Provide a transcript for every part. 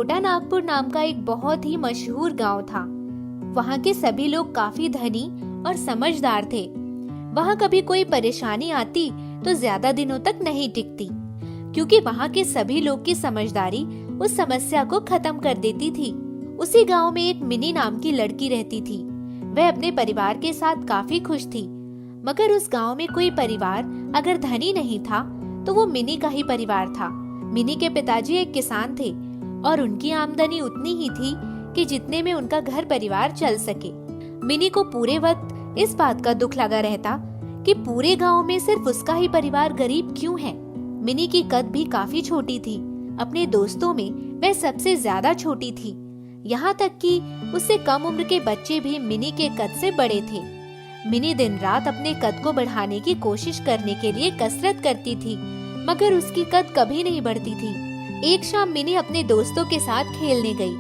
छोटा नागपुर नाम का एक बहुत ही मशहूर गांव था। वहाँ के सभी लोग काफी धनी और समझदार थे। वहाँ कभी कोई परेशानी आती तो ज्यादा दिनों तक नहीं टिकती, क्योंकि वहाँ के सभी लोग की समझदारी उस समस्या को खत्म कर देती थी। उसी गांव में एक मिनी नाम की लड़की रहती थी। वह अपने परिवार के साथ काफी खुश थी, मगर उस गांव में कोई परिवार अगर धनी नहीं था तो वो मिनी का ही परिवार था। मिनी के पिताजी एक किसान थे और उनकी आमदनी उतनी ही थी कि जितने में उनका घर परिवार चल सके। मिनी को पूरे वक्त इस बात का दुख लगा रहता कि पूरे गांव में सिर्फ उसका ही परिवार गरीब क्यों है। मिनी की कद भी काफी छोटी थी। अपने दोस्तों में वह सबसे ज्यादा छोटी थी। यहाँ तक कि उससे कम उम्र के बच्चे भी मिनी के कद से बड़े थे। मिनी दिन रात अपने कद को बढ़ाने की कोशिश करने के लिए कसरत करती थी, मगर उसकी कद कभी नहीं बढ़ती थी। एक शाम मिनी अपने दोस्तों के साथ खेलने गई।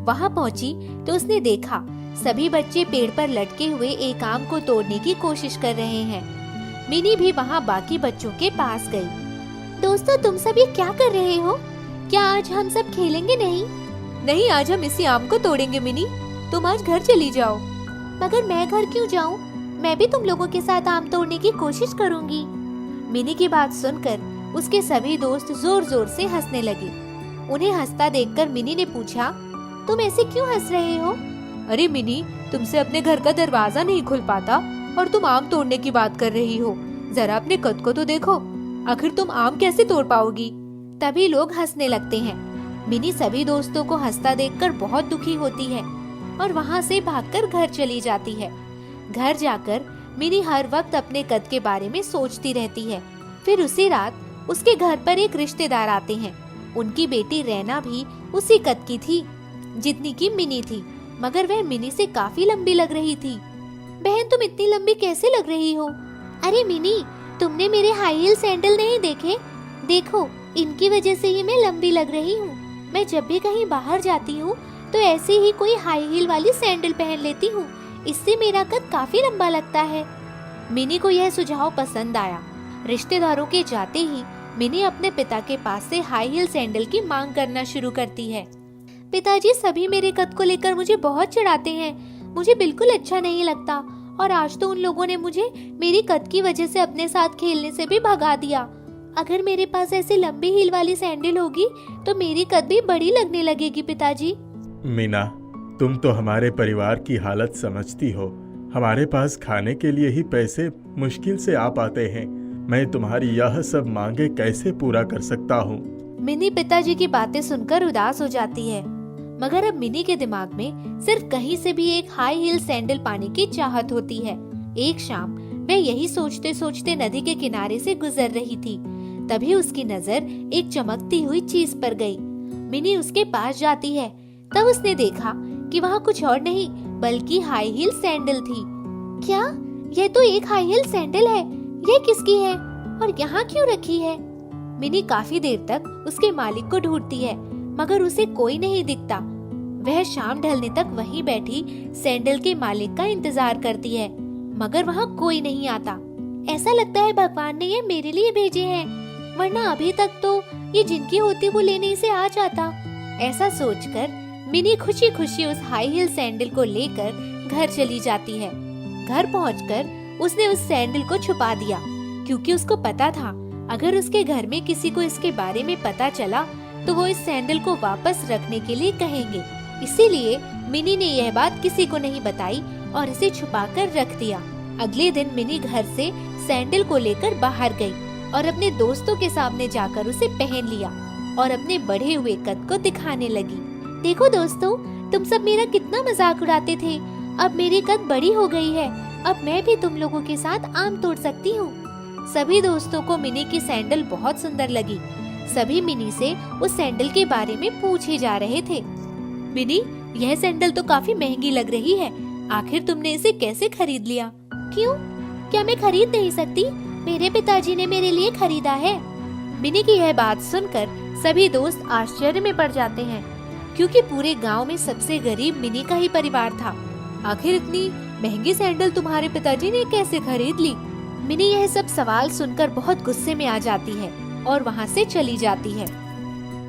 वहाँ पहुँची तो उसने देखा सभी बच्चे पेड़ पर लटके हुए एक आम को तोड़ने की कोशिश कर रहे हैं। मिनी भी वहाँ बाकी बच्चों के पास गई। दोस्तों, तुम सब ये क्या कर रहे हो? क्या आज हम सब खेलेंगे? नहीं, आज हम इसी आम को तोड़ेंगे मिनी। तुम आज घर चली जाओ। मगर मैं घर क्यों जाऊँ? मैं भी तुम लोगों के साथ आम तोड़ने की कोशिश करूँगी। मिनी की बात सुनकर उसके सभी दोस्त जोर जोर से हंसने लगे। उन्हें हंसता देखकर मिनी ने पूछा, तुम ऐसे क्यों हंस रहे हो? अरे मिनी, तुमसे अपने घर का दरवाजा नहीं खुल पाता और तुम आम तोड़ने की बात कर रही हो। जरा अपने कद को तो देखो, आखिर तुम आम कैसे तोड़ पाओगी? तभी लोग हंसने लगते हैं। मिनी सभी दोस्तों को हंसता देखकर बहुत दुखी होती है और वहाँ से भागकर घर चली जाती है। घर जाकर मिनी हर वक्त अपने कद के बारे में सोचती रहती है। फिर उसी रात उसके घर पर एक रिश्तेदार आते हैं। उनकी बेटी रैना भी उसी कद की थी जितनी की मिनी थी, मगर वह मिनी से काफी लंबी लग रही थी। बहन, तुम इतनी लंबी कैसे लग रही हो? अरे मिनी, तुमने मेरे हाई हील सैंडल नहीं देखे? देखो, इनकी वजह से ही मैं लंबी लग रही हूँ। मैं जब भी कहीं बाहर जाती हूँ तो ऐसे ही कोई हाई हील वाली सैंडल पहन लेती हूँ। इससे मेरा कद काफी लंबा लगता है। मिनी को यह सुझाव पसंद आया। रिश्तेदारों के जाते ही मिनी अपने पिता के पास से हाई हील सैंडल की मांग करना शुरू करती है। पिताजी, सभी मेरे कद को लेकर मुझे बहुत चिढ़ाते हैं। मुझे बिल्कुल अच्छा नहीं लगता और आज तो उन लोगों ने मुझे मेरी कद की वजह से अपने साथ खेलने से भी भगा दिया। अगर मेरे पास ऐसी लंबी हील वाली सैंडल होगी तो मेरी कद भी बड़ी लगने लगेगी। पिताजी। मीना, तुम तो हमारे परिवार की हालत समझती हो। हमारे पास खाने के लिए ही पैसे मुश्किल से आ पाते हैं। मैं तुम्हारी यह सब मांगे कैसे पूरा कर सकता हूँ? मिनी पिताजी की बातें सुनकर उदास हो जाती है, मगर अब मिनी के दिमाग में सिर्फ कहीं से भी एक हाई हील सैंडल पाने की चाहत होती है। एक शाम वह यही सोचते सोचते नदी के किनारे से गुजर रही थी। तभी उसकी नजर एक चमकती हुई चीज पर गई। मिनी उसके पास जाती है। तब उसने देखा कि वहाँ कुछ और नहीं बल्कि हाई हील सैंडल थी। क्या? यह तो एक हाई हील सैंडल है। यह किसकी है और यहाँ क्यों रखी है? मिनी काफी देर तक उसके मालिक को ढूंढती है, मगर उसे कोई नहीं दिखता। वह शाम ढलने तक वहीं बैठी सैंडल के मालिक का इंतजार करती है, मगर वहाँ कोई नहीं आता। ऐसा लगता है भगवान ने ये मेरे लिए भेजे हैं, वरना अभी तक तो ये जिनकी होती वो लेने इसे आ जाता। ऐसा सोचकर मिनी खुशी खुशी उस हाई हील सैंडल को लेकर घर चली जाती है। घर पहुंचकर उसने उस सैंडल को छुपा दिया, क्योंकि उसको पता था अगर उसके घर में किसी को इसके बारे में पता चला तो वो इस सैंडल को वापस रखने के लिए कहेंगे। इसीलिए मिनी ने यह बात किसी को नहीं बताई और इसे छुपाकर रख दिया। अगले दिन मिनी घर से सैंडल को लेकर बाहर गई और अपने दोस्तों के सामने जाकर उसे पहन लिया और अपने बढ़े हुए कद को दिखाने लगी। देखो दोस्तों, तुम सब मेरा कितना मजाक उड़ाते थे। अब मेरी कद बड़ी हो गई है। अब मैं भी तुम लोगों के साथ आम तोड़ सकती हूँ। सभी दोस्तों को मिनी की सैंडल बहुत सुंदर लगी। सभी मिनी से उस सैंडल के बारे में पूछे जा रहे थे। मिनी, यह सैंडल तो काफी महंगी लग रही है। आखिर तुमने इसे कैसे खरीद लिया? क्यों? क्या मैं खरीद नहीं सकती? मेरे पिताजी ने मेरे लिए खरीदा है। मिनी की यह बात सुनकर सभी दोस्त आश्चर्य में पड़ जाते हैं, क्योंकि पूरे गांव में सबसे गरीब मिनी का ही परिवार था। आखिर इतनी महंगी सैंडल तुम्हारे पिताजी ने कैसे खरीद ली? मिनी यह सब सवाल सुनकर बहुत गुस्से में आ जाती है और वहाँ से चली जाती है।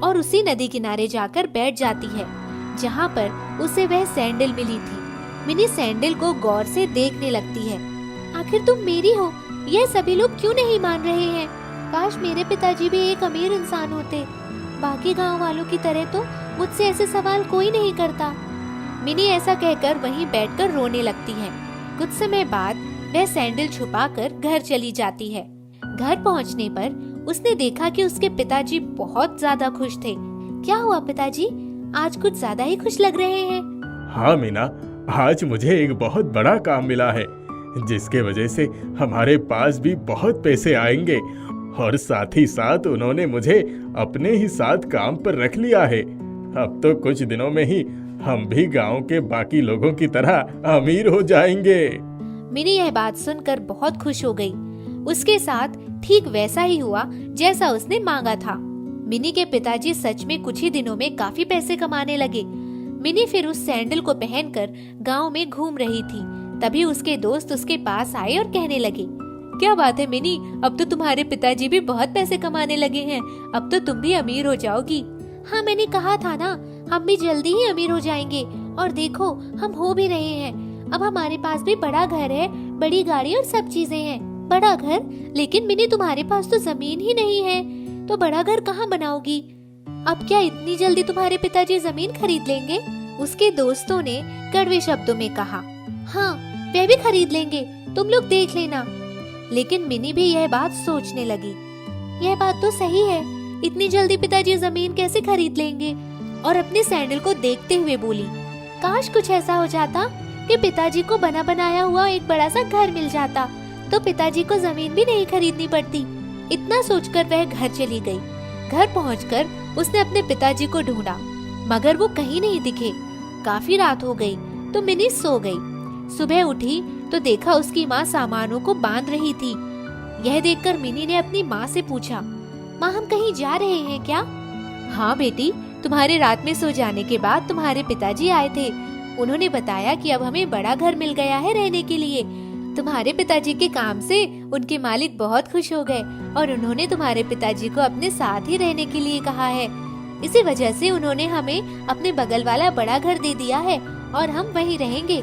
और उसी नदी किनारे जाकर बैठ जाती है जहाँ पर उसे वह सैंडल मिली थी। मिनी सैंडल को गौर से देखने लगती है। आखिर तुम मेरी हो, यह सभी लोग क्यों नहीं मान रहे हैं? काश मेरे पिताजी भी एक अमीर इंसान होते। बाकी गांव वालों की तरह तो मुझसे ऐसे सवाल कोई नहीं करता। मिनी ऐसा कहकर वहीं बैठकर रोने लगती है। कुछ समय बाद वह सैंडल छुपाकर घर चली जाती है। घर पहुंचने पर उसने देखा कि उसके पिताजी बहुत ज्यादा खुश थे। क्या हुआ पिताजी, आज कुछ ज्यादा ही खुश लग रहे हैं। हाँ मीना, आज मुझे एक बहुत बड़ा काम मिला है जिसके वजह से हमारे पास भी बहुत पैसे आएंगे और साथ ही साथ उन्होंने मुझे अपने ही साथ काम पर रख लिया है। अब तो कुछ दिनों में ही हम भी गांव के बाकी लोगों की तरह अमीर हो जाएंगे। मिनी यह बात सुनकर बहुत खुश हो गई। उसके साथ ठीक वैसा ही हुआ जैसा उसने मांगा था। मिनी के पिताजी सच में कुछ ही दिनों में काफी पैसे कमाने लगे। मिनी फिर उस सैंडल को पहनकर गांव में घूम रही थी। तभी उसके दोस्त उसके पास आए और कहने लगे, क्या बात है मिनी, अब तो तुम्हारे पिताजी भी बहुत पैसे कमाने लगे हैं। अब तो तुम भी अमीर हो जाओगी। हाँ, मैंने कहा था ना, हम भी जल्दी ही अमीर हो जाएंगे। और देखो, हम हो भी रहे हैं। अब हमारे पास भी बड़ा घर है, बड़ी गाड़ी और सब चीजें हैं। बड़ा घर? लेकिन मिनी तुम्हारे पास तो जमीन ही नहीं है, तो बड़ा घर कहाँ बनाओगी? अब क्या इतनी जल्दी तुम्हारे पिताजी जमीन खरीद लेंगे? उसके दोस्तों ने कड़वे शब्दों में कहा। हाँ, वे भी खरीद लेंगे, तुम लोग देख लेना। लेकिन मिनी भी यह बात सोचने लगी। यह बात तो सही है, इतनी जल्दी पिताजी जमीन कैसे खरीद लेंगे? और अपने सैंडल को देखते हुए बोली, काश कुछ ऐसा हो जाता कि पिताजी को बना बनाया हुआ एक बड़ा सा घर मिल जाता, तो पिताजी को जमीन भी नहीं खरीदनी पड़ती। इतना सोचकर वह घर चली गई। घर पहुंचकर उसने अपने पिताजी को ढूंढा, मगर वो कहीं नहीं दिखे। काफी रात हो गई तो मिनी सो गई। सुबह उठी तो देखा उसकी माँ सामानों को बांध रही थी। यह देखकर मिनी ने अपनी माँ से पूछा, माँ हम कहीं जा रहे हैं क्या? हाँ बेटी, तुम्हारे रात में सो जाने के बाद तुम्हारे पिताजी आए थे। उन्होंने बताया कि अब हमें बड़ा घर मिल गया है रहने के लिए। तुम्हारे पिताजी के काम से उनके मालिक बहुत खुश हो गए और उन्होंने तुम्हारे पिताजी को अपने साथ ही रहने के लिए कहा है। इसी वजह से उन्होंने हमें अपने बगल वाला बड़ा घर दे दिया है और हम वहीं रहेंगे।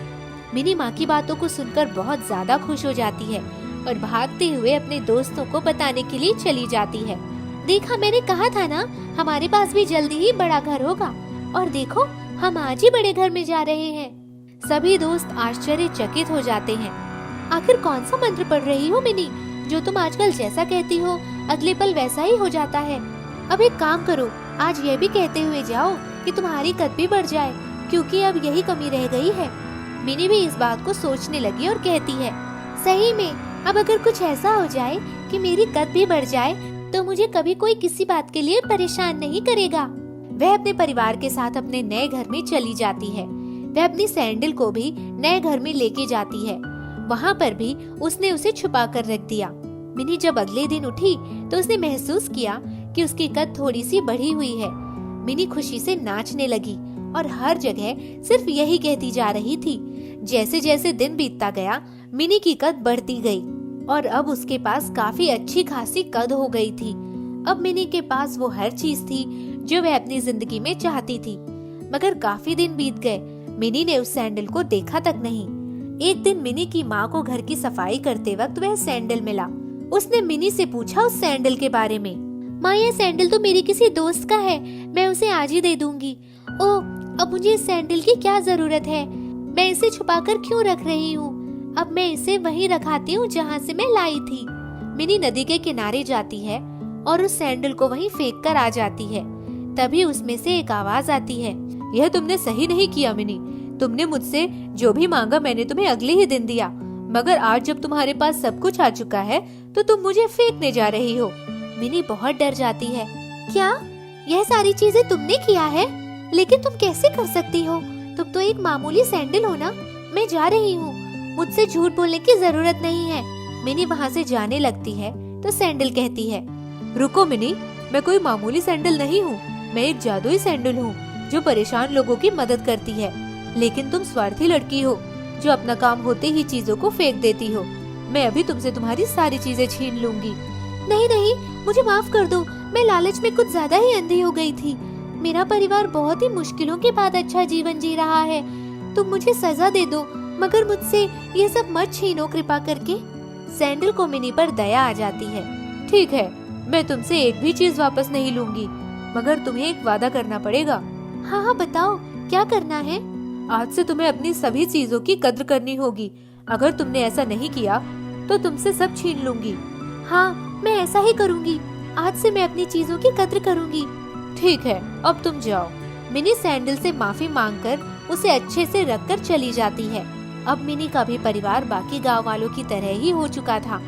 मिनी माँ की बातों को सुनकर बहुत ज्यादा खुश हो जाती है और भागते हुए अपने दोस्तों को बताने के लिए चली जाती है। देखा, मैंने कहा था ना, हमारे पास भी जल्दी ही बड़ा घर होगा। और देखो, हम आज ही बड़े घर में जा रहे हैं। सभी दोस्त आश्चर्यचकित हो जाते हैं। आखिर कौन सा मंत्र पढ़ रही हो मिनी? जो तुम आजकल जैसा कहती हो अगले पल वैसा ही हो जाता है। अब एक काम करो, आज ये भी कहते हुए जाओ कि तुम्हारी कद भी बढ़ जाए, क्योंकि अब यही कमी रह गई है। मिनी भी इस बात को सोचने लगी और कहती है, सही में अब अगर कुछ ऐसा हो जाए कि मेरी कद भी बढ़ जाए तो मुझे कभी कोई किसी बात के लिए परेशान नहीं करेगा। वह अपने परिवार के साथ अपने नए घर में चली जाती है। वह अपनी सैंडल को भी नए घर में लेके जाती है। वहाँ पर भी उसने उसे छुपा कर रख दिया। मिनी जब अगले दिन उठी तो उसने महसूस किया कि उसकी कद थोड़ी सी बढ़ी हुई है। मिनी खुशी से नाचने लगी और हर जगह सिर्फ यही कहती जा रही थी। जैसे जैसे दिन बीतता गया, मिनी की कद बढ़ती गई और अब उसके पास काफी अच्छी खासी कद हो गई थी। अब मिनी के पास वो हर चीज थी जो वह अपनी जिंदगी में चाहती थी। मगर काफी दिन बीत गए, मिनी ने उस सैंडल को देखा तक नहीं। एक दिन मिनी की माँ को घर की सफाई करते वक्त वह सैंडल मिला। उसने मिनी से पूछा उस सैंडल के बारे में। माँ, यह सैंडल तो मेरी किसी दोस्त का है, मैं उसे आज ही दे दूंगी। ओह, अब मुझे इस सैंडल की क्या जरूरत है? मैं इसे छुपाकर क्यों रख रही हूँ? अब मैं इसे वहीं रखाती हूँ जहाँ से मैं लाई थी। मिनी नदी के किनारे जाती है और उस सैंडल को वहीं फेंक कर आ जाती है। तभी उसमें से एक आवाज आती है, यह तुमने सही नहीं किया मिनी। तुमने मुझसे जो भी मांगा मैंने तुम्हें अगले ही दिन दिया, मगर आज जब तुम्हारे पास सब कुछ आ चुका है तो तुम मुझे फेंकने जा रही हो। मिनी बहुत डर जाती है। क्या यह सारी चीजें तुमने किया है? लेकिन तुम कैसे कर सकती हो? तुम तो एक मामूली सैंडल हो ना। मैं जा रही हूँ, मुझसे झूठ बोलने की जरूरत नहीं है। मिनी वहाँ से जाने लगती है तो सैंडल कहती है, रुको मिनी, मैं कोई मामूली सैंडल नहीं हूँ। मैं एक जादुई सैंडल हूँ जो परेशान लोगों की मदद करती है। लेकिन तुम स्वार्थी लड़की हो जो अपना काम होते ही चीजों को फेंक देती हो। मैं अभी तुमसे तुम्हारी सारी चीजें छीन लूंगी। नहीं नहीं, मुझे माफ कर दो, मैं लालच में कुछ ज्यादा ही अंधी हो गई थी। मेरा परिवार बहुत ही मुश्किलों के बाद अच्छा जीवन जी रहा है, तुम मुझे सजा दे दो, मगर मुझसे ये सब मत छीनो कृपा करके। सैंडल को मिनी पर दया आ जाती है। ठीक है, मैं तुमसे एक भी चीज वापस नहीं लूंगी, मगर तुम्हें एक वादा करना पड़ेगा। हाँ हाँ बताओ, क्या करना है? आज से तुम्हें अपनी सभी चीजों की कद्र करनी होगी। अगर तुमने ऐसा नहीं किया तो तुमसे सब छीन लूंगी। हाँ, मैं ऐसा ही करूंगी। आज से मैं अपनी चीजों की कद्र करूंगी। ठीक है, अब तुम जाओ। मिनी सैंडल से माफी मांगकर उसे अच्छे से रखकर चली जाती है। अब मिनी का भी परिवार बाकी गांव वालों की तरह ही हो चुका था।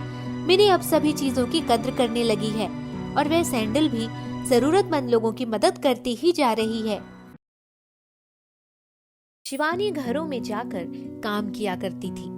मिनी अब सभी चीजों की कद्र करने लगी है और वह सैंडल भी जरूरतमंद लोगों की मदद करती ही जा रही है। शिवानी घरों में जाकर काम किया करती थी।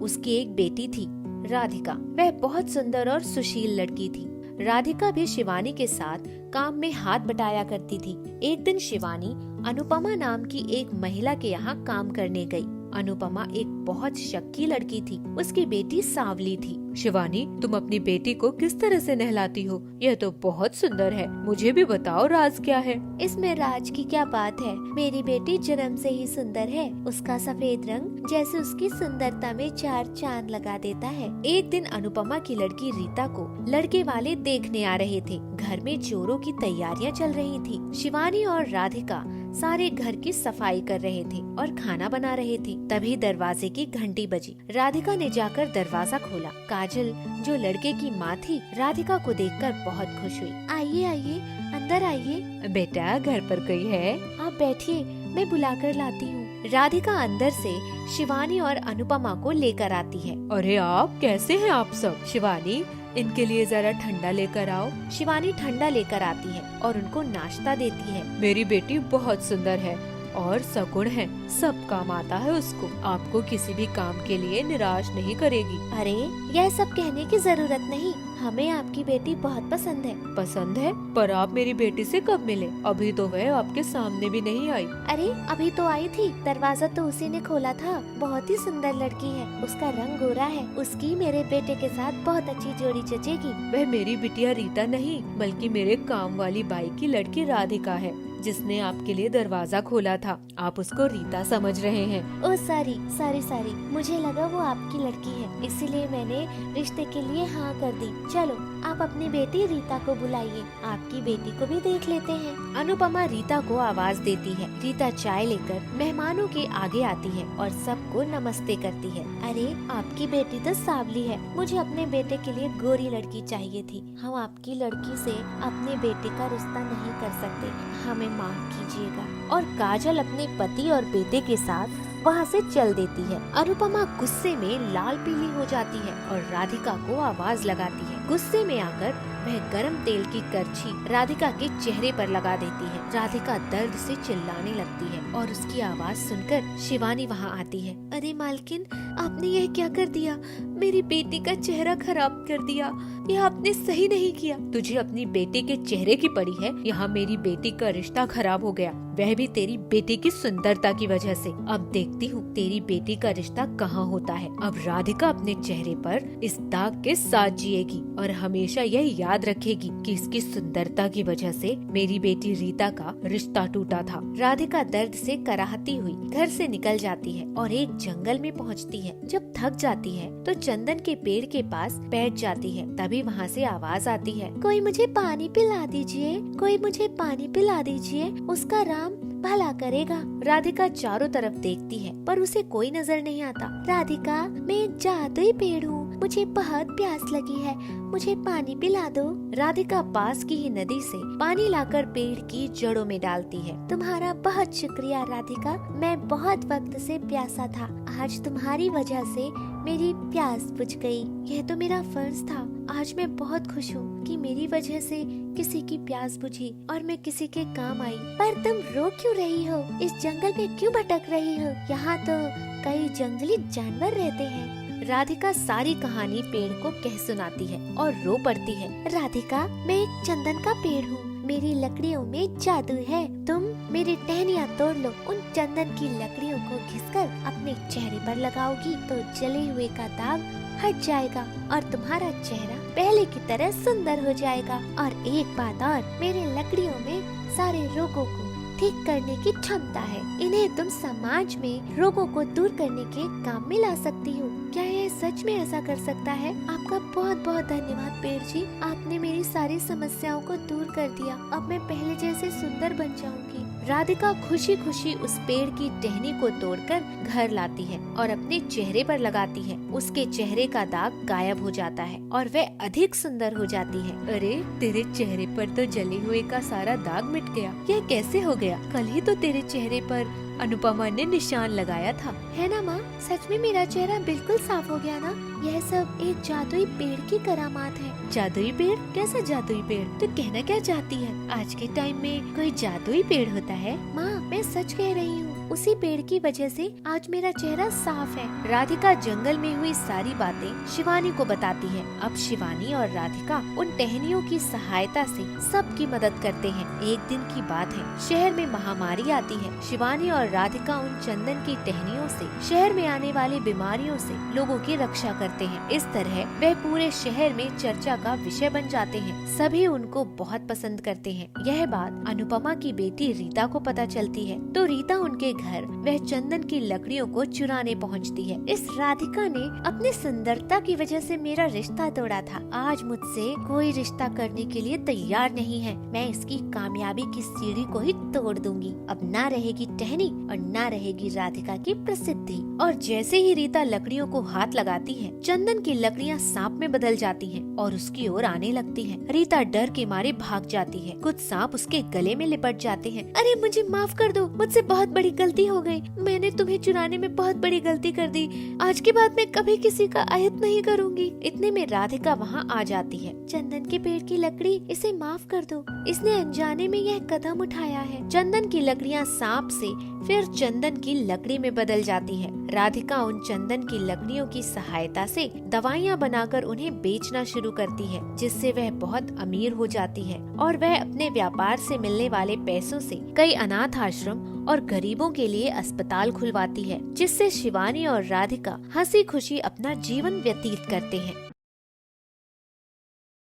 उसकी एक बेटी थी, राधिका। वह बहुत सुंदर और सुशील लड़की थी। राधिका भी शिवानी के साथ काम में हाथ बटाया करती थी। एक दिन शिवानी अनुपमा नाम की एक महिला के यहाँ काम करने गई। अनुपमा एक बहुत शक्की लड़की थी। उसकी बेटी सांवली थी। शिवानी, तुम अपनी बेटी को किस तरह से नहलाती हो? यह तो बहुत सुंदर है, मुझे भी बताओ राज क्या है? इसमें राज की क्या बात है? मेरी बेटी जन्म से ही सुंदर है। उसका सफेद रंग जैसे उसकी सुंदरता में चार चांद लगा देता है। एक दिन अनुपमा की लड़की रीता को लड़के वाले देखने आ रहे थे। घर में जोरों की तैयारियां चल रही थी। शिवानी और राधिका सारे घर की सफाई कर रहे थे और खाना बना रहे थे। तभी दरवाजे की घंटी बजी। राधिका ने जाकर दरवाजा खोला। काजल, जो लड़के की माँ थी, राधिका को देखकर बहुत खुश हुई। आइए आइए, अंदर आइए। बेटा, घर पर कोई है? आप बैठिए, मैं बुलाकर लाती हूँ। राधिका अंदर से शिवानी और अनुपमा को लेकर आती है। अरे आप कैसे हैं आप सब? शिवानी, इनके लिए जरा ठंडा लेकर आओ। शिवानी ठंडा लेकर आती है और उनको नाश्ता देती है। मेरी बेटी बहुत सुंदर है और सगुण है, सब काम आता है उसको। आपको किसी भी काम के लिए निराश नहीं करेगी। अरे, यह सब कहने की जरूरत नहीं, हमें आपकी बेटी बहुत पसंद है। पसंद है? पर आप मेरी बेटी से कब मिले? अभी तो वह आपके सामने भी नहीं आई। अरे, अभी तो आई थी, दरवाजा तो उसी ने खोला था। बहुत ही सुंदर लड़की है, उसका रंग गोरा है। उसकी मेरे बेटे के साथ बहुत अच्छी जोड़ी जचेगी। वह मेरी बिटिया रीता नहीं, बल्कि मेरे काम वाली बाई की लड़की राधिका है, जिसने आपके लिए दरवाजा खोला था। आप उसको रीता समझ रहे हैं। ओह सॉरी सॉरी सॉरी, मुझे लगा वो आपकी लड़की है, इसीलिए मैंने रिश्ते के लिए हाँ कर दी। चलो, आप अपनी बेटी रीता को बुलाइए, आपकी बेटी को भी देख लेते हैं। अनुपमा रीता को आवाज देती है। रीता चाय लेकर मेहमानों के आगे आती है और सबको नमस्ते करती है। अरे, आपकी बेटी तो सांवली है, मुझे अपने बेटे के लिए गोरी लड़की चाहिए थी। हम आपकी लड़की से अपने बेटे का रिश्ता नहीं कर सकते, हमें माफ कीजिएगा। और काजल अपने पति और बेटे के साथ वहाँ से चल देती है। अनुपमा गुस्से में लाल पीली हो जाती है और राधिका को आवाज लगाती है। गुस्से में आकर वह गरम तेल की करछी राधिका के चेहरे पर लगा देती है। राधिका दर्द से चिल्लाने लगती है और उसकी आवाज सुनकर शिवानी वहाँ आती है। अरे मालकिन, आपने यह क्या कर दिया? मेरी बेटी का चेहरा खराब कर दिया, यह आपने सही नहीं किया। तुझे अपनी बेटी के चेहरे की पड़ी है? यहाँ मेरी बेटी का रिश्ता खराब हो गया, वह भी तेरी बेटी की सुंदरता की वजह से। अब देखती हूँ तेरी बेटी का रिश्ता कहाँ होता है। अब राधिका अपने चेहरे पर इस दाग के साथ जिएगी और हमेशा यह याद रखेगी कि इसकी सुंदरता की वजह से मेरी बेटी रीता का रिश्ता टूटा था। राधिका दर्द से कराहती हुई घर से निकल जाती है और एक जंगल में पहुँचती है। जब थक जाती है तो चंदन के पेड़ के पास बैठ जाती है। तभी वहाँ से आवाज आती है, कोई मुझे पानी पिला दीजिए, कोई मुझे पानी पिला दीजिए, उसका राम भला करेगा। राधिका चारों तरफ देखती है पर उसे कोई नजर नहीं आता। राधिका, मैं एक जादुई पेड़ हूँ, मुझे बहुत प्यास लगी है, मुझे पानी पिला दो। राधिका पास की ही नदी से पानी लाकर पेड़ की जड़ों में डालती है। तुम्हारा बहुत शुक्रिया राधिका, मैं बहुत वक्त से प्यासा था, आज तुम्हारी वजह से मेरी प्यास बुझ गई। यह तो मेरा फर्ज था। आज मैं बहुत खुश हूँ कि मेरी वजह से किसी की प्यास बुझी और मैं किसी के काम आई। पर तुम रो क्यों रही हो? इस जंगल में क्यों भटक रही हो? यहाँ तो कई जंगली जानवर रहते हैं। राधिका सारी कहानी पेड़ को कह सुनाती है और रो पड़ती है। राधिका, मैं एक चंदन का पेड़ हूँ, मेरी लकड़ियों में जादू है। तुम मेरी टहनियाँ तोड़ लो, उन चंदन की लकड़ियों को घिसकर अपने चेहरे पर लगाओगी तो जले हुए का दाग हट जाएगा और तुम्हारा चेहरा पहले की तरह सुंदर हो जाएगा। और एक बात और, मेरे लकड़ियों में सारे रोगों को ठीक करने की क्षमता है। इन्हें तुम समाज में रोगों को दूर करने के काम में ला सकती हो। क्या यह सच में ऐसा कर सकता है? आपका बहुत बहुत धन्यवाद पेड़ जी, आपने मेरी सारी समस्याओं को दूर कर दिया। अब मैं पहले जैसे सुंदर बन जाऊंगी। राधिका खुशी खुशी उस पेड़ की टहनी को तोड़कर घर लाती है और अपने चेहरे पर लगाती है। उसके चेहरे का दाग गायब हो जाता है और वह अधिक सुंदर हो जाती है। अरे, तेरे चेहरे पर तो जले हुए का सारा दाग मिट गया। यह कैसे हो गया? कल ही तो तेरे चेहरे पर अनुपमा ने निशान लगाया था। है ना माँ? सच में मेरा चेहरा बिल्कुल साफ हो गया ना? यह सब एक जादुई पेड़ की करामात है। जादुई पेड़? कैसा जादुई पेड़? तू कहना क्या चाहती है? आज के टाइम में कोई जादुई पेड़ होता है? माँ, मैं सच कह रही हूँ। उसी पेड़ की वजह से आज मेरा चेहरा साफ है। राधिका जंगल में हुई सारी बातें शिवानी को बताती है। अब शिवानी और राधिका उन टहनियों की सहायता से सबकी मदद करते हैं। एक दिन की बात है, शहर में महामारी आती है। शिवानी और राधिका उन चंदन की टहनियों से शहर में आने वाली बीमारियों से लोगों की रक्षा करते हैं। इस तरह वह पूरे शहर में चर्चा का विषय बन जाते हैं। सभी उनको बहुत पसंद करते हैं। यह बात अनुपमा की बेटी रीता को पता चलती है तो रीता उनके घर वह चंदन की लकड़ियों को चुराने पहुंचती है। इस राधिका ने अपनी सुंदरता की वजह से मेरा रिश्ता तोड़ा था। आज मुझसे कोई रिश्ता करने के लिए तैयार नहीं है। मैं इसकी कामयाबी की सीढ़ी को ही तोड़ दूंगी। अब ना रहेगी टहनी और ना रहेगी राधिका की प्रसिद्धि। और जैसे ही रीता लकड़ियों को हाथ लगाती है, चंदन की लकड़ियाँ सांप में बदल जाती हैं और उसकी ओर आने लगती हैं। रीता डर के मारे भाग जाती है। कुछ सांप उसके गले में लिपट जाते हैं। अरे, मुझे माफ कर दो, मुझसे बहुत बड़ी गलती हो गई। मैंने तुम्हें चुराने में बहुत बड़ी गलती कर दी। आज के बाद मैं कभी किसी का अहित नहीं करूंगी। इतने में राधिका वहाँ आ जाती है। चंदन के पेड़ की लकड़ी, इसे माफ कर दो, इसने अनजाने में यह कदम उठाया है। चंदन की लकड़ियाँ सांप से फिर चंदन की लकड़ी में बदल जाती हैं। राधिका उन चंदन की लकड़ियों की सहायता से दवाइयाँ बनाकर उन्हें बेचना शुरू करती है, जिससे वह बहुत अमीर हो जाती है और वह अपने व्यापार से मिलने वाले पैसों से कई अनाथ आश्रम और गरीबों के लिए अस्पताल खुलवाती है, जिससे शिवानी और राधिका हंसी खुशी अपना जीवन व्यतीत करते हैं।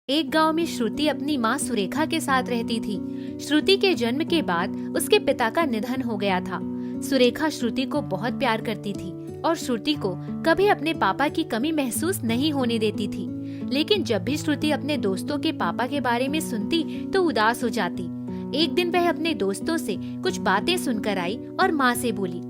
एक गांव में श्रुति अपनी माँ सुरेखा के साथ रहती थी। श्रुति के जन्म के बाद उसके पिता का निधन हो गया था। सुरेखा श्रुति को बहुत प्यार करती थी और श्रुति को कभी अपने पापा की कमी महसूस नहीं होने देती थी। लेकिन जब भी श्रुति अपने दोस्तों के पापा के बारे में सुनती तो उदास हो जाती। एक दिन वह अपने दोस्तों से कुछ बातें सुनकर आई और माँ से बोली,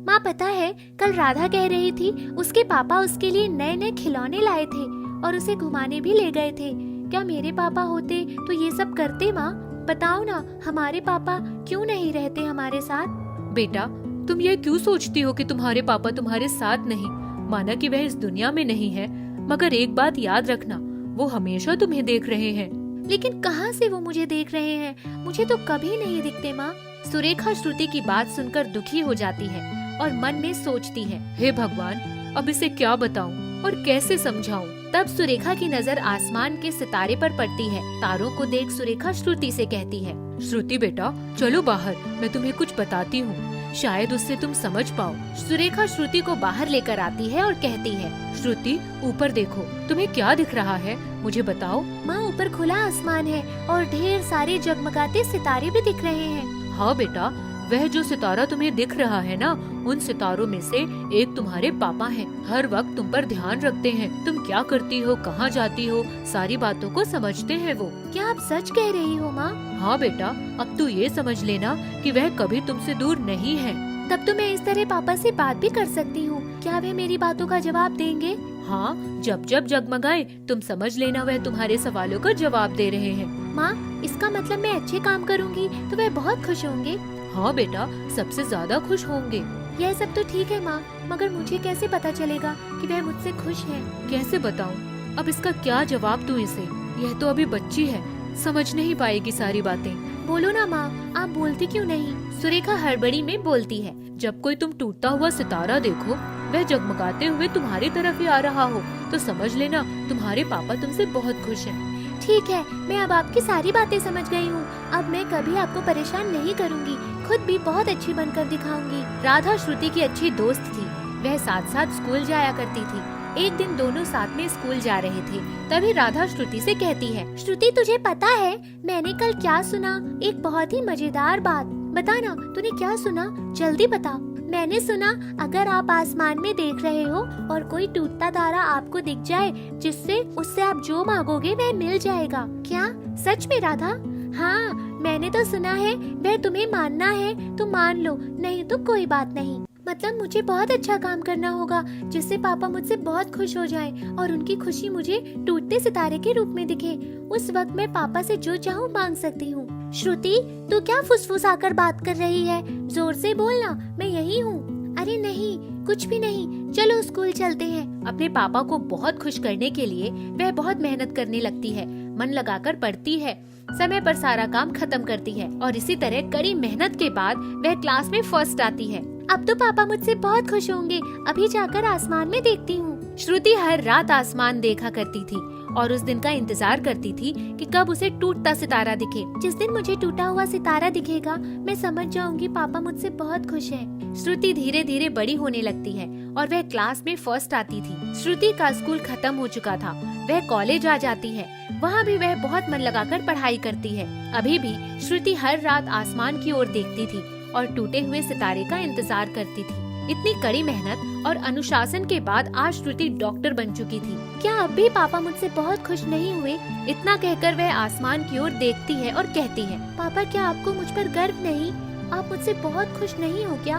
माँ पता है, कल राधा कह रही थी उसके पापा उसके लिए नए नए खिलौने लाए थे और उसे घुमाने भी ले गए थे। क्या मेरे पापा होते तो ये सब करते? माँ बताओ ना, हमारे पापा क्यों नहीं रहते हमारे साथ? बेटा, तुम ये क्यों सोचती हो कि तुम्हारे पापा तुम्हारे साथ नहीं? माना कि वह इस दुनिया में नहीं है, मगर एक बात याद रखना, वो हमेशा तुम्हें देख रहे हैं। लेकिन कहाँ से वो मुझे देख रहे हैं? मुझे तो कभी नहीं दिखते माँ। सुरेखा श्रुति की बात सुनकर दुखी हो जाती है और मन में सोचती है, हे भगवान, अब इसे क्या बताऊं और कैसे समझाऊं? तब सुरेखा की नजर आसमान के सितारे पर पड़ती है। तारों को देख सुरेखा श्रुति से कहती है, श्रुति बेटा, चलो बाहर, मैं तुम्हें कुछ बताती हूँ, शायद उससे तुम समझ पाओ। सुरेखा श्रुति को बाहर लेकर आती है और कहती है, श्रुति ऊपर देखो, तुम्हें क्या दिख रहा है, मुझे बताओ। माँ ऊपर खुला आसमान है और ढेर सारे जगमगाते सितारे भी दिख रहे हैं। हाँ बेटा, वह जो सितारा तुम्हें दिख रहा है ना, उन सितारों में से एक तुम्हारे पापा हैं। हर वक्त तुम पर ध्यान रखते हैं, तुम क्या करती हो, कहाँ जाती हो, सारी बातों को समझते हैं वो। क्या आप सच कह रही हो माँ? हाँ बेटा, अब तू ये समझ लेना कि वह कभी तुमसे दूर नहीं है। तब तो मैं इस तरह पापा से बात भी कर सकती हूँ। क्या वे मेरी बातों का जवाब देंगे? हाँ, जब जब जगमगाए तुम समझ लेना वह तुम्हारे सवालों का जवाब दे रहे हैं। माँ, इसका मतलब मैं अच्छे काम करूँगी तो वह बहुत खुश होंगे? हाँ बेटा, सबसे ज्यादा खुश होंगे। यह सब तो ठीक है माँ, मगर मुझे कैसे पता चलेगा कि वह मुझसे खुश है? कैसे बताऊँ? अब इसका क्या जवाब दूँ इसे? यह तो अभी बच्ची है, समझ नहीं पाएगी सारी बातें। बोलो ना माँ, आप बोलती क्यों नहीं? सुरेखा हड़बड़ी में बोलती है, जब कोई तुम टूटता हुआ सितारा देखो, वह जगमगाते हुए तुम्हारी तरफ ही आ रहा हो, तो समझ लेना तुम्हारे पापा तुमसे बहुत खुश हैं। ठीक है, मैं अब आपकी सारी बातें समझ गई हूँ। अब मैं कभी आपको परेशान नहीं करूँगी, खुद भी बहुत अच्छी बनकर दिखाऊंगी। राधा श्रुति की अच्छी दोस्त थी। वह साथ साथ स्कूल जाया करती थी। एक दिन दोनों साथ में स्कूल जा रहे थे। तभी राधा श्रुति से कहती है, श्रुति तुझे पता है मैंने कल क्या सुना? एक बहुत ही मजेदार बात। बता ना, तूने क्या सुना? जल्दी बता। मैंने सुना अगर आप आसमान में देख रहे हो और कोई टूटता तारा आपको दिख जाए जिससे उससे आप जो मांगोगे वह मिल जाएगा। क्या सच में राधा? हाँ, मैंने तो सुना है। वह तुम्हें मानना है तो मान लो, नहीं तो कोई बात नहीं। मतलब मुझे बहुत अच्छा काम करना होगा जिससे पापा मुझसे बहुत खुश हो जाएं और उनकी खुशी मुझे टूटते सितारे के रूप में दिखे। उस वक्त मैं पापा से जो चाहूँ मांग सकती हूँ। श्रुति, तू क्या फुसफुसाकर बात कर रही है? जोर से बोलना, मैं यही हूँ। अरे नहीं, कुछ भी नहीं, चलो स्कूल चलते हैं। अपने पापा को बहुत खुश करने के लिए वह बहुत मेहनत करने लगती है, मन लगाकर पढ़ती है, समय पर सारा काम खत्म करती है और इसी तरह कड़ी मेहनत के बाद वह क्लास में फर्स्ट आती है। अब तो पापा मुझसे बहुत खुश होंगे। अभी जाकर आसमान में देखती हूँ। श्रुति हर रात आसमान देखा करती थी और उस दिन का इंतजार करती थी कि कब उसे टूटता सितारा दिखे। जिस दिन मुझे टूटा हुआ सितारा दिखेगा मैं समझ जाऊंगी पापा मुझसे बहुत खुश हैं। श्रुति धीरे धीरे बड़ी होने लगती है और वह क्लास में फर्स्ट आती थी। श्रुति का स्कूल खत्म हो चुका था, वह कॉलेज आ जाती है। वहाँ भी वह बहुत मन लगाकर पढ़ाई करती है। अभी भी श्रुति हर रात आसमान की ओर देखती थी और टूटे हुए सितारे का इंतजार करती थी। इतनी कड़ी मेहनत और अनुशासन के बाद आज श्रुति डॉक्टर बन चुकी थी। क्या अब भी पापा मुझसे बहुत खुश नहीं हुए? इतना कहकर वह आसमान की ओर देखती है और कहती है, पापा क्या आपको मुझ पर गर्व नहीं? आप मुझसे बहुत खुश नहीं हो क्या?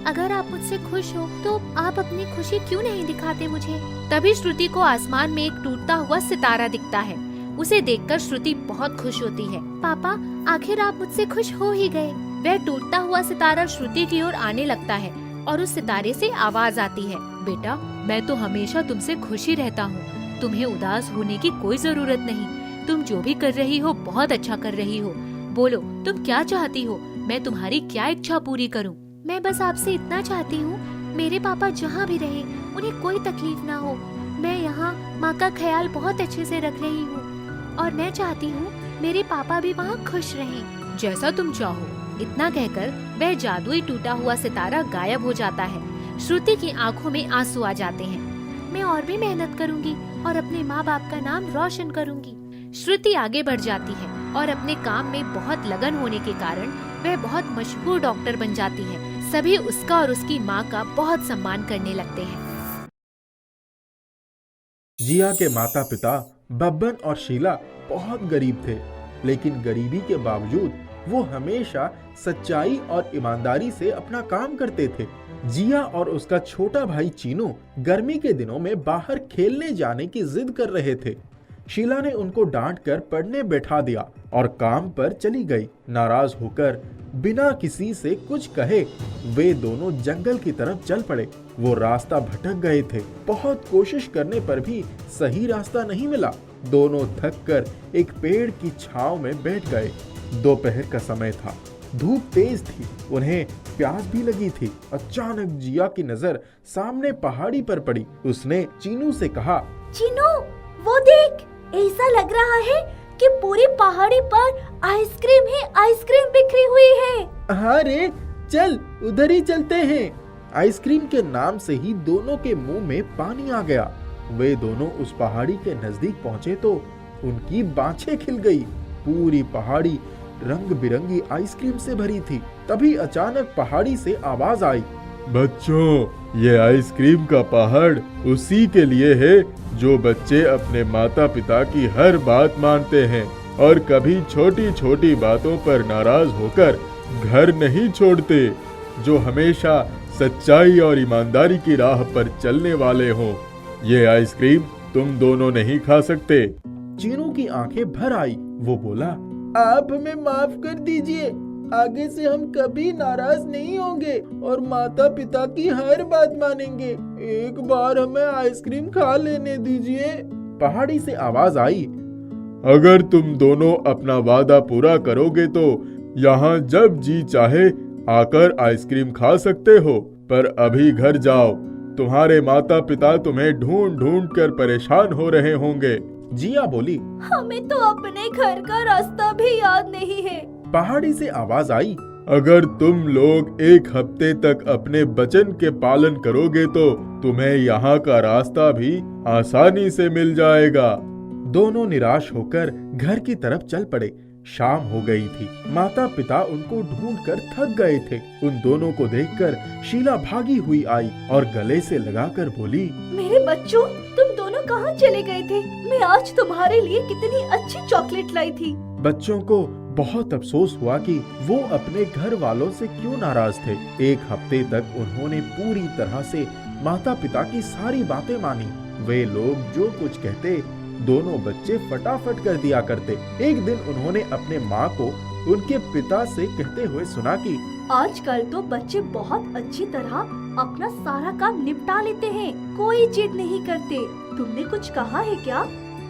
अगर आप मुझसे खुश हो तो आप अपनी खुशी क्यों नहीं दिखाते मुझे? तभी श्रुति को आसमान में एक टूटता हुआ सितारा दिखता है। उसे देखकर श्रुति बहुत खुश होती है। पापा, आखिर आप मुझसे खुश हो ही गए। वह टूटता हुआ सितारा श्रुति की ओर आने लगता है और उस सितारे से आवाज आती है, बेटा, मैं तो हमेशा तुमसे खुश ही रहता हूँ। तुम्हें उदास होने की कोई जरूरत नहीं। तुम जो भी कर रही हो बहुत अच्छा कर रही हो। बोलो, तुम क्या चाहती हो? मैं तुम्हारी क्या इच्छा पूरी करूँ? मैं बस आपसे इतना चाहती हूँ, मेरे पापा जहाँ भी रहे उन्हें कोई तकलीफ ना हो। मैं यहाँ माँ का ख्याल बहुत अच्छे से रख रही हूँ और मैं चाहती हूँ मेरे पापा भी वहाँ खुश रहें। जैसा तुम चाहो। इतना कहकर वह जादुई टूटा हुआ सितारा गायब हो जाता है। श्रुति की आंखों में आंसू आ जाते हैं। मैं और भी मेहनत करूँगी और अपने माँ बाप का नाम रोशन करूँगी। श्रुति आगे बढ़ जाती है और अपने काम में बहुत लगन होने के कारण वह बहुत मशहूर डॉक्टर बन जाती है। सभी उसका और उसकी माँ का बहुत सम्मान करने लगते हैं। जिया के माता पिता बब्बन और शीला बहुत गरीब थे, लेकिन गरीबी के बावजूद वो हमेशा सच्चाई और ईमानदारी से अपना काम करते थे। जिया और उसका छोटा भाई चीनू गर्मी के दिनों में बाहर खेलने जाने की जिद कर रहे थे। शीला ने उनको डांट कर पढ़ने बैठा दिया और काम पर चली गई। नाराज होकर बिना किसी से कुछ कहे वे दोनों जंगल की तरफ चल पड़े। वो रास्ता भटक गए थे। बहुत कोशिश करने पर भी सही रास्ता नहीं मिला। दोनों थक कर एक पेड़ की छांव में बैठ गए। दोपहर का समय था, धूप तेज थी, उन्हें प्यास भी लगी थी। अचानक जिया की नजर सामने पहाड़ी पर पड़ी। उसने चीनू से कहा, चीनू, वो देख, ऐसा लग रहा है कि पूरी पहाड़ी पर आइसक्रीम ही आइसक्रीम बिखरी हुई है। हाँ रे, चल उधर ही चलते हैं। आइसक्रीम के नाम से ही दोनों के मुंह में पानी आ गया। वे दोनों उस पहाड़ी के नजदीक पहुंचे तो उनकी बाँछें खिल गई। पूरी पहाड़ी रंग बिरंगी आइसक्रीम से भरी थी। तभी अचानक पहाड़ी से आवाज आई, बच्चों, ये आइसक्रीम का पहाड़ उसी के लिए है जो बच्चे अपने माता पिता की हर बात मानते हैं और कभी छोटी छोटी बातों पर नाराज होकर घर नहीं छोड़ते, जो हमेशा सच्चाई और ईमानदारी की राह पर चलने वाले हों। ये आइसक्रीम तुम दोनों नहीं खा सकते। चीनू की आंखें भर आई। वो बोला, आप हमें माफ कर दीजिए। आगे से हम कभी नाराज नहीं होंगे और माता पिता की हर बात मानेंगे। एक बार हमें आइसक्रीम खा लेने दीजिए। पहाड़ी से आवाज आई, अगर तुम दोनों अपना वादा पूरा करोगे तो यहाँ जब जी चाहे आकर आइसक्रीम खा सकते हो, पर अभी घर जाओ। तुम्हारे माता पिता तुम्हें ढूंढ ढूंढ कर परेशान हो रहे होंगे। जिया बोली, हमें तो अपने घर का रास्ता भी याद नहीं है। पहाड़ी से आवाज आई, अगर तुम लोग एक हफ्ते तक अपने वचन के पालन करोगे तो तुम्हें यहाँ का रास्ता भी आसानी से मिल जाएगा। दोनों निराश होकर घर की तरफ चल पड़े। शाम हो गई थी। माता पिता उनको ढूंढकर थक गए थे। उन दोनों को देखकर शीला भागी हुई आई और गले से लगाकर बोली, मेरे बच्चों, तुम दोनों कहाँ चले गए थे? मैं आज तुम्हारे लिए कितनी अच्छी चॉकलेट लाई थी। बच्चों को बहुत अफसोस हुआ कि वो अपने घर वालों से क्यों नाराज थे। एक हफ्ते तक उन्होंने पूरी तरह से माता पिता की सारी बातें मानी। वे लोग जो कुछ कहते दोनों बच्चे फटाफट कर दिया करते। एक दिन उन्होंने अपने माँ को उनके पिता से कहते हुए सुना कि आजकल तो बच्चे बहुत अच्छी तरह अपना सारा काम निपटा लेते हैं, कोई जिद नहीं करते। तुमने कुछ कहा है क्या?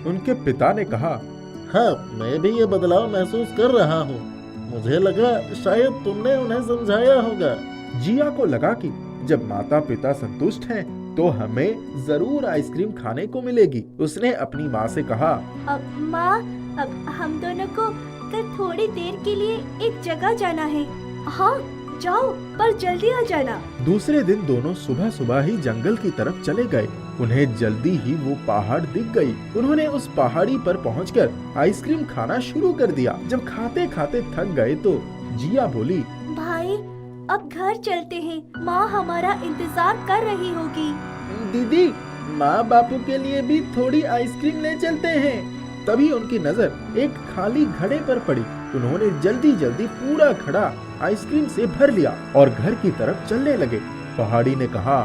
उनके पिता ने कहा, हाँ, मैं भी ये बदलाव महसूस कर रहा हूँ। मुझे लगा शायद तुमने उन्हें समझाया होगा। जिया को लगा कि जब माता पिता संतुष्ट हैं, तो हमें जरूर आइसक्रीम खाने को मिलेगी। उसने अपनी माँ से कहा, अब माँ, अब हम दोनों को कल थोड़ी देर के लिए एक जगह जाना है। हाँ जाओ, पर जल्दी आ जाना। दूसरे दिन दोनों सुबह सुबह ही जंगल की तरफ चले गए। उन्हें जल्दी ही वो पहाड़ दिख गई। उन्होंने उस पहाड़ी पर पहुंचकर आइसक्रीम खाना शुरू कर दिया। जब खाते खाते थक गए तो जिया बोली, भाई अब घर चलते हैं, माँ हमारा इंतजार कर रही होगी। दीदी, माँ बापू के लिए भी थोड़ी आइसक्रीम ले चलते हैं। तभी उनकी नजर एक खाली घड़े पर पड़ी। उन्होंने जल्दी जल्दी पूरा घड़ा आइसक्रीम से भर लिया और घर की तरफ चलने लगे। पहाड़ी ने कहा,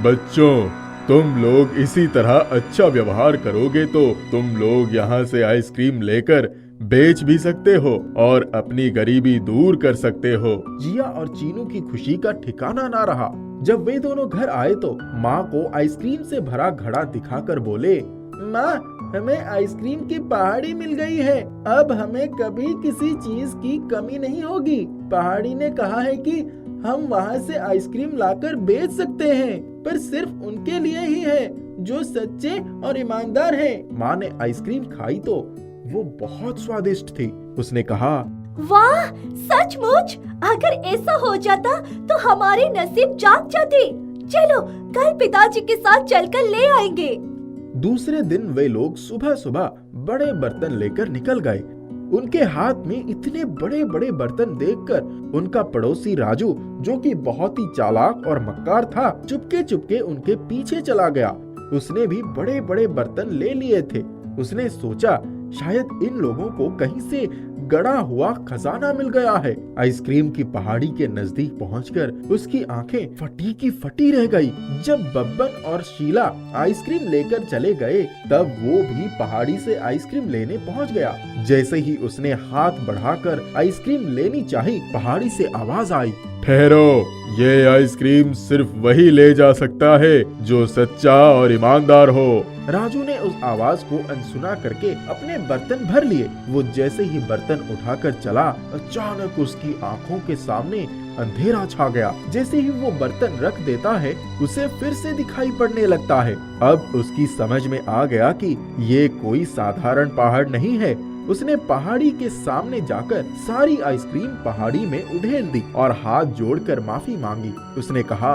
बच्चों, तुम लोग इसी तरह अच्छा व्यवहार करोगे तो तुम लोग यहाँ से आइसक्रीम लेकर बेच भी सकते हो और अपनी गरीबी दूर कर सकते हो। जिया और चीनू की खुशी का ठिकाना ना रहा। जब वे दोनों घर आए तो माँ को आइसक्रीम से भरा घड़ा दिखाकर बोले, माँ, हमें आइसक्रीम की पहाड़ी मिल गई है। अब हमें कभी किसी चीज की कमी नहीं होगी। पहाड़ी ने कहा है कि हम वहाँ से आइसक्रीम लाकर बेच सकते हैं, पर सिर्फ उनके लिए ही है जो सच्चे और ईमानदार हैं। माँ ने आइसक्रीम खाई तो वो बहुत स्वादिष्ट थी। उसने कहा, वाह, सचमुच, अगर ऐसा हो जाता तो हमारे नसीब जाग जाते। चलो कल पिताजी के साथ चलकर ले आएंगे। दूसरे दिन वे लोग सुबह सुबह बड़े बर्तन लेकर निकल गए। उनके हाथ में इतने बड़े बड़े बर्तन देखकर उनका पड़ोसी राजू, जो कि बहुत ही चालाक और मक्कार था, चुपके चुपके उनके पीछे चला गया। उसने भी बड़े बड़े बर्तन ले लिए थे। उसने सोचा शायद इन लोगों को कहीं से गड़ा हुआ खजाना मिल गया है। आइसक्रीम की पहाड़ी के नजदीक पहुंचकर उसकी आंखें फटी की फटी रह गई। जब बब्बन और शीला आइसक्रीम लेकर चले गए, तब वो भी पहाड़ी से आइसक्रीम लेने पहुंच गया। जैसे ही उसने हाथ बढ़ाकर आइसक्रीम लेनी चाही, पहाड़ी से आवाज आई, ठहरो, ये आइसक्रीम सिर्फ वही ले जा सकता है जो सच्चा और ईमानदार हो। राजू ने उस आवाज को अनसुना करके अपने बर्तन भर लिए। वो जैसे ही बर्तन उठाकर चला, अचानक उसकी आंखों के सामने अंधेरा छा गया। जैसे ही वो बर्तन रख देता है, उसे फिर से दिखाई पड़ने लगता है। अब उसकी समझ में आ गया कि ये कोई साधारण पहाड़ नहीं है। उसने पहाड़ी के सामने जाकर सारी आइसक्रीम पहाड़ी में उधेल दी और हाथ जोड़कर माफी मांगी। उसने कहा,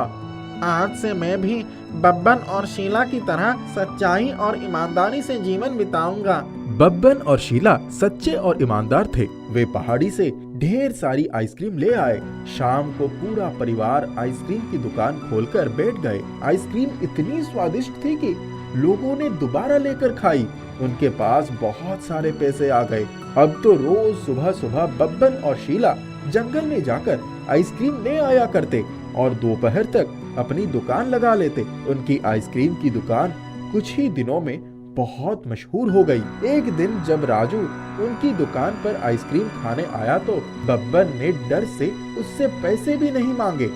आज से मैं भी बब्बन और शीला की तरह सच्चाई और ईमानदारी से जीवन बिताऊंगा। बब्बन और शीला सच्चे और ईमानदार थे। वे पहाड़ी से ढेर सारी आइसक्रीम ले आए। शाम को पूरा परिवार आइसक्रीम की दुकान खोलकर बैठ गए। आइसक्रीम इतनी स्वादिष्ट थी कि लोगों ने दोबारा लेकर खाई। उनके पास बहुत सारे पैसे आ गए। अब तो रोज सुबह सुबह बब्बन और शीला जंगल में जाकर आइसक्रीम ले आया करते और दोपहर तक अपनी दुकान लगा लेते। उनकी आइसक्रीम की दुकान कुछ ही दिनों में बहुत मशहूर हो गई। एक दिन जब राजू उनकी दुकान पर आइसक्रीम खाने आया तो बब्बन ने डर से उससे पैसे भी नहीं मांगे।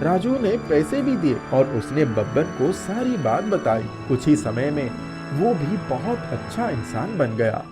राजू ने पैसे भी दिए और उसने बब्बन को सारी बात बताई। कुछ ही समय में वो भी बहुत अच्छा इंसान बन गया।